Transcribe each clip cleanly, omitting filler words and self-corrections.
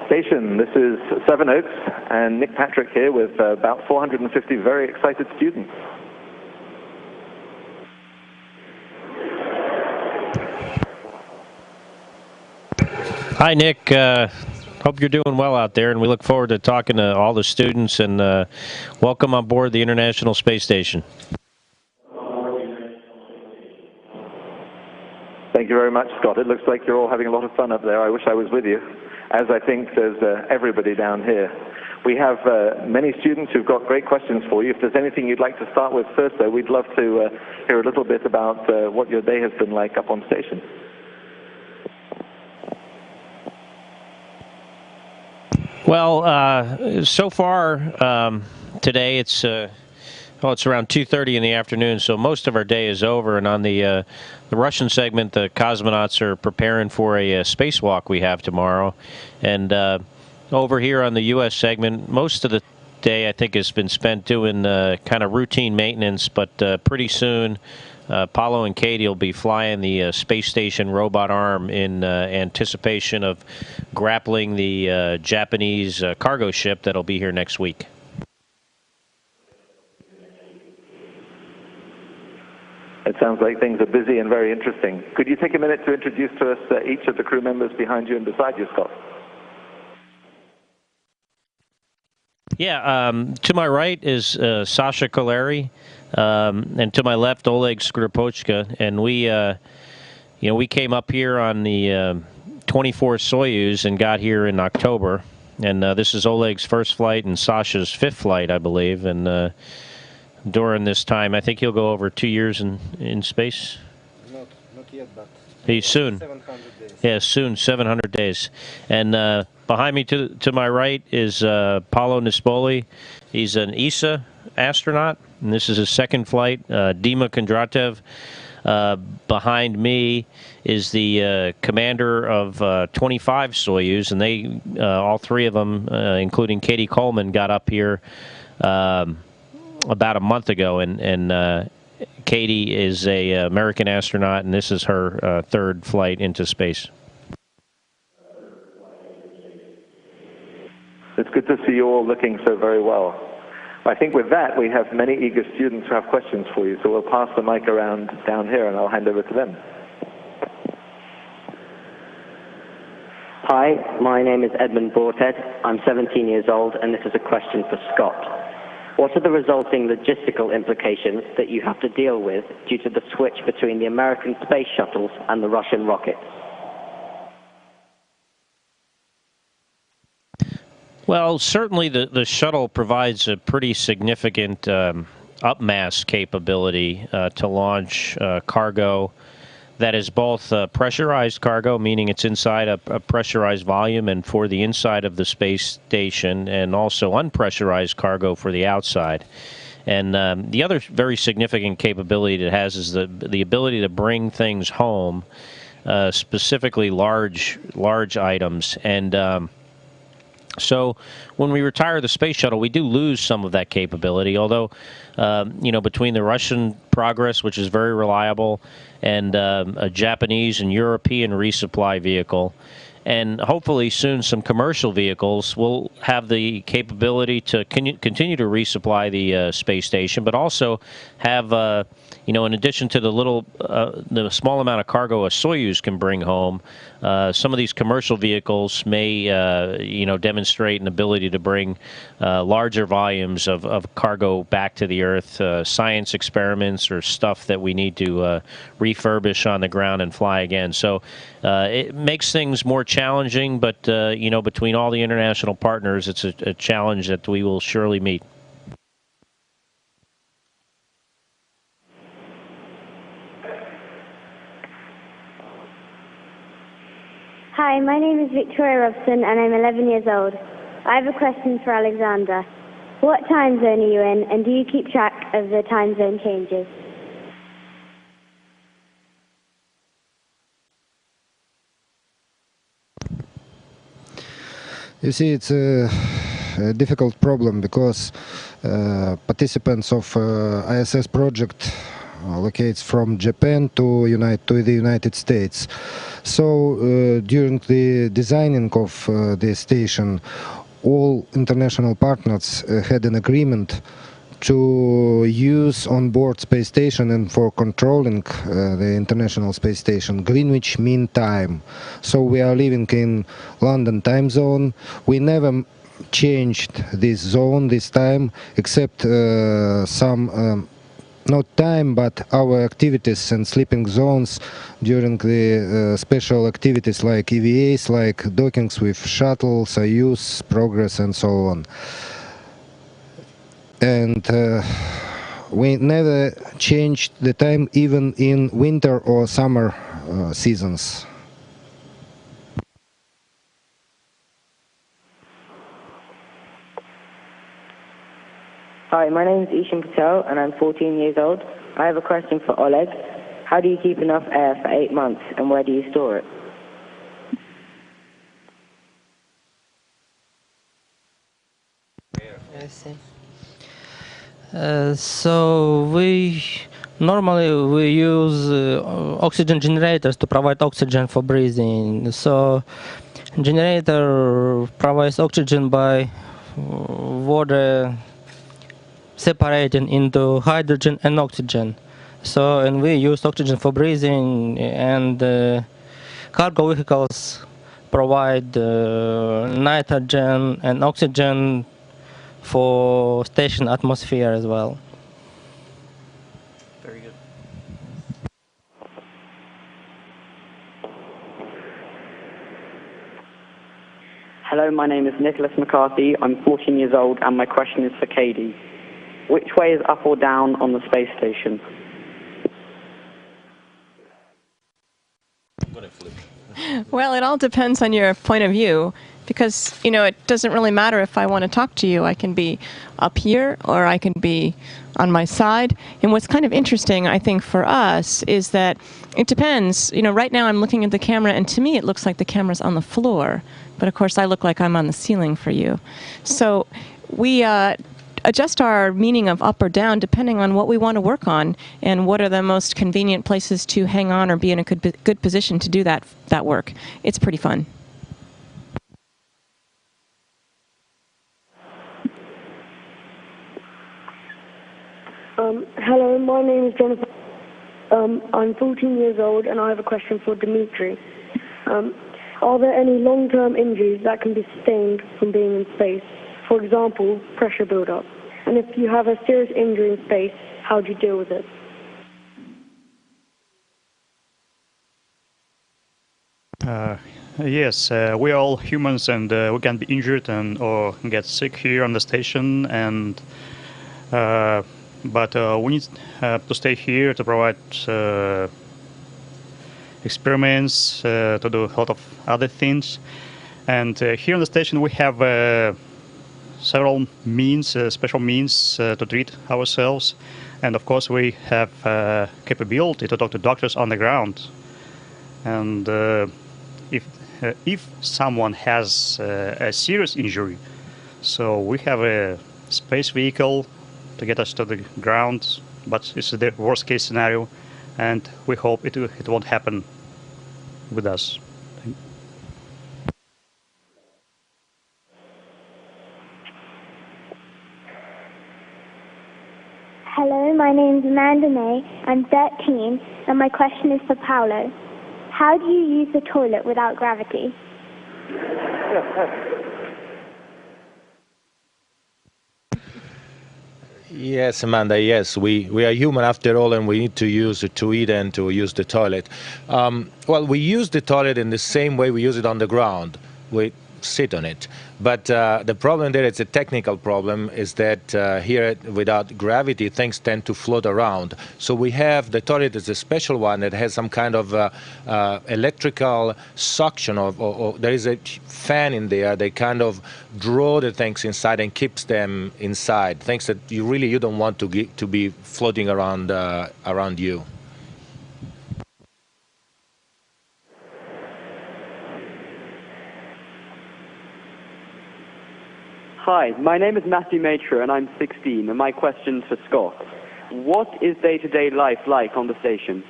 Station. This is Sevenoaks, and Nick Patrick here with about 450 very excited students. Hi, Nick. Hope you're doing well out there, and we look forward to talking to all the students, and welcome on board the International Space Station. Thank you very much, Scott. It looks like you're all having a lot of fun up there. I wish I was with you, as I think there's everybody down here. We have many students who've got great questions for you. If there's anything you'd like to start with first, though, we'd love to hear a little bit about what your day has been like up on station. Well, so far today it's around 2:30 in the afternoon, so most of our day is over. And on the Russian segment, the cosmonauts are preparing for a spacewalk we have tomorrow. And over here on the U.S. segment, most of the day I think has been spent doing kind of routine maintenance. But pretty soon, Apollo and Katie will be flying the space station robot arm in anticipation of grappling the Japanese cargo ship that'll be here next week. It sounds like things are busy and very interesting. Could you take a minute to introduce to us each of the crew members behind you and beside you, Scott? Yeah, to my right is Sasha Koleri, and to my left, Oleg Skripochka, and we came up here on the 24 Soyuz and got here in October, and this is Oleg's first flight and Sasha's fifth flight, I believe, and during this time, I think he'll go over 2 years in space. Not yet, but soon. 700 days. Yeah, soon, 700 days. And behind me to my right is Paolo Nispoli. He's an ESA astronaut, and this is his second flight. Dima Kondratev. Behind me is the commander of 25 Soyuz, and they, all three of them, including Katie Coleman, got up here about a month ago, and Katie is a American astronaut, and this is her third flight into space. It's good to see you all looking so very well. I think with that, we have many eager students who have questions for you, so we'll pass the mic around down here, and I'll hand over to them. Hi, my name is Edmund Borted. I'm 17 years old, and this is a question for Scott. What are the resulting logistical implications that you have to deal with due to the switch between the American space shuttles and the Russian rockets? Well, certainly the shuttle provides a pretty significant upmass capability to launch cargo that is both pressurized cargo, meaning it's inside a pressurized volume and for the inside of the space station, and also unpressurized cargo for the outside. And the other very significant capability it has is the ability to bring things home, specifically large items. And so when we retire the space shuttle, we do lose some of that capability, although, between the Russian progress, which is very reliable, and a Japanese and European resupply vehicle, and hopefully soon some commercial vehicles, will have the capability to continue to resupply the space station, but also have, in addition to the small amount of cargo a Soyuz can bring home, some of these commercial vehicles may, demonstrate an ability to bring larger volumes of cargo back to the Earth, science experiments or stuff that we need to refurbish on the ground and fly again. So it makes things more challenging, but, between all the international partners, it's a challenge that we will surely meet. Hi, my name is Victoria Robson and I'm 11 years old. I have a question for Alexander. What time zone are you in, and do you keep track of the time zone changes? You see, it's a difficult problem because participants of ISS project locates from Japan to the United States. So during the designing of the station, all international partners had an agreement to use on board space station and for controlling the International Space Station Greenwich Mean Time. So we are living in London time zone. We never changed this zone this time, except some not time, but our activities and sleeping zones during the special activities like EVAs, like dockings with shuttle, Soyuz, Progress, and so on. And we never changed the time even in winter or summer seasons. Hi, my name is Ishan Patel and I'm 14 years old. I have a question for Oleg. How do you keep enough air for 8 months and where do you store it? I see. So we normally use oxygen generators to provide oxygen for breathing. So generator provides oxygen by water separating into hydrogen and oxygen. So and we use oxygen for breathing, and cargo vehicles provide nitrogen and oxygen for station atmosphere as well. Very good. Hello, my name is Nicholas McCarthy. I'm 14 years old, and my question is for Katie. Which way is up or down on the space station? Well, it all depends on your point of view, because, you know, it doesn't really matter if I want to talk to you. I can be up here or I can be on my side. And what's kind of interesting, I think, for us is that it depends. You know, right now I'm looking at the camera, and to me it looks like the camera's on the floor. But, of course, I look like I'm on the ceiling for you. So we adjust our meaning of up or down depending on what we want to work on and what are the most convenient places to hang on or be in a good position to do that work. It's pretty fun. Hello, my name is Jonathan. I'm 14 years old and I have a question for Dmitry. Are there any long-term injuries that can be sustained from being in space? For example, pressure buildup. And if you have a serious injury in space, how do you deal with it? Yes, we are all humans, and we can be injured and or get sick here on the station. And but we need to stay here to provide experiments, to do a lot of other things. And here on the station we have several means, special means to treat ourselves. And of course we have capability to talk to doctors on the ground. And if someone has a serious injury, so we have a space vehicle to get us to the ground, but it's the worst case scenario, and we hope it won't happen with us. Hello, my name's Amanda May. I'm 13, and my question is for Paolo. How do you use the toilet without gravity? Yes, Amanda, yes. We are human after all, and we need to use it to eat and to use the toilet. Well, we use the toilet in the same way we use it on the ground. We sit on it. But the problem there, it's a technical problem, is that here without gravity things tend to float around. So we have the toilet is a special one that has some kind of electrical suction, or there is a fan in there. They kind of draw the things inside and keeps them inside. Things that you don't want to be floating around around you. Hi, my name is Matthew Matra and I'm 16, and my question's for Scott. what is day-to-day life like on the station?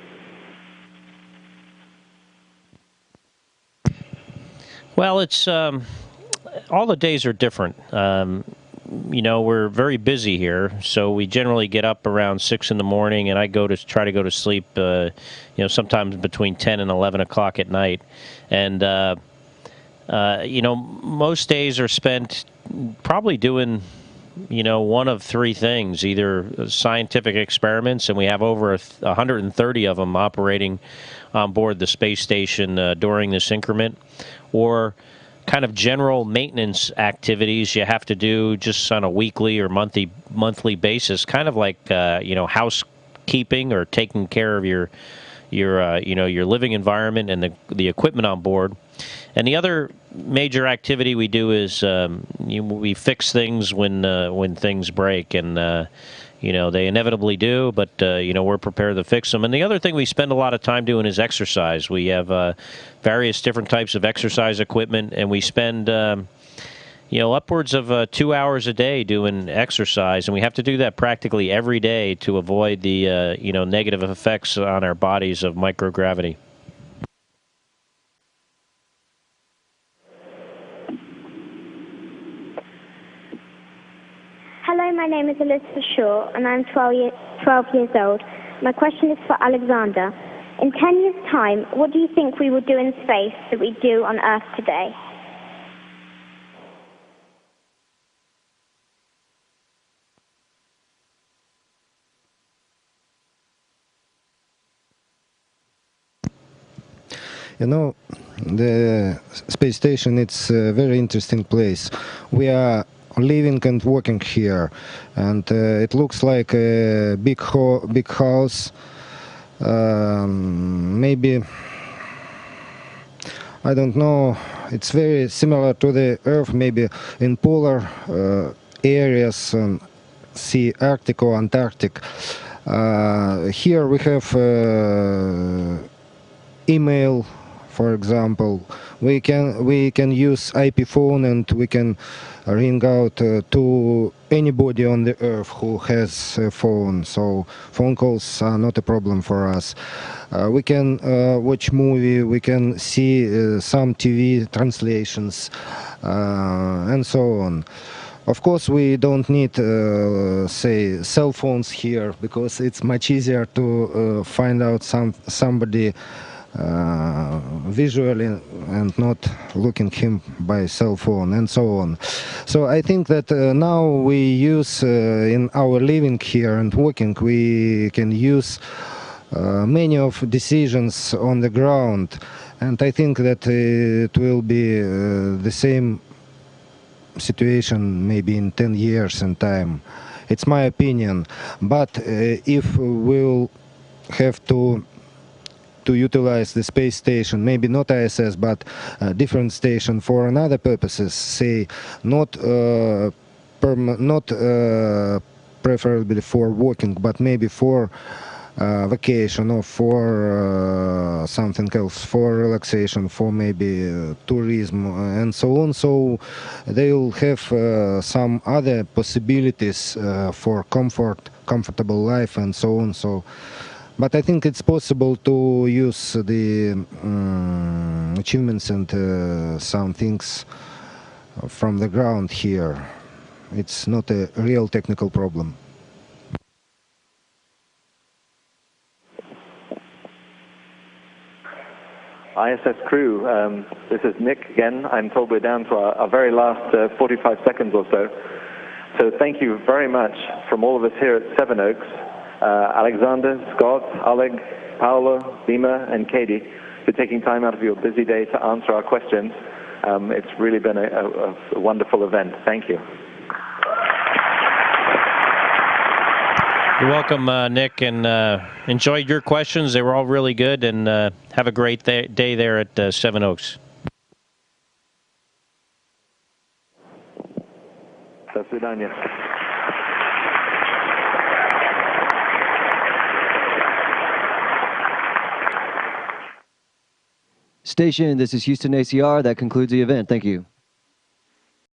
Well, it's all the days are different. You know, we're very busy here, so we generally get up around 6 in the morning, and I try to go to sleep, you know, sometimes between 10 and 11 o'clock at night. And, you know, most days are spent probably doing, you know, one of three things, either scientific experiments, and we have over 130 of them operating on board the space station during this increment, or kind of general maintenance activities you have to do just on a weekly or monthly basis, kind of like you know, housekeeping or taking care of your you know, your living environment and the equipment on board. And the other major activity we do is we fix things when things break, and you know, they inevitably do, but you know, we're prepared to fix them. And the other thing we spend a lot of time doing is exercise. We have various different types of exercise equipment, and we spend you know, upwards of 2 hours a day doing exercise, and we have to do that practically every day to avoid the you know, negative effects on our bodies of microgravity. Hello, my name is Elizabeth Shaw, and I'm 12 years old. My question is for Alexander. In 10 years' time, what do you think we will do in space that we do on Earth today? You know, the space station, it's a very interesting place. We are living and working here, and it looks like a big house. Maybe, I don't know, it's very similar to the Earth, maybe in polar areas, sea Arctic or Antarctic. Here we have email, for example. We can use IP phone, and we can ring out to anybody on the Earth who has a phone. So phone calls are not a problem for us. We can watch movie, we can see some TV translations, and so on. Of course, we don't need, say, cell phones here, because it's much easier to find out somebody visually and not looking him by cell phone, and so on. So I think that now we use in our living here and working, we can use many of decisions on the ground, and I think that it will be the same situation maybe in 10 years in time. It's my opinion. But if we'll have to utilize the space station, maybe not ISS, but a different station for another purposes, say, not preferably for working, but maybe for vacation or for something else, for relaxation, for maybe tourism and so on. So they'll have some other possibilities for comfortable life and so on. So, but I think it's possible to use the achievements and some things from the ground here. It's not a real technical problem. ISS crew, this is Nick again. I'm told we're down to our very last 45 seconds or so. So thank you very much from all of us here at Seven Oaks, Alexander, Scott, Oleg, Paolo, Dima, and Katie, for taking time out of your busy day to answer our questions. It's really been a wonderful event. Thank you. You're welcome, Nick, and enjoyed your questions. They were all really good, and have a great day there at Seven Oaks. До свидания. Station, this is Houston ACR. That concludes the event. Thank you.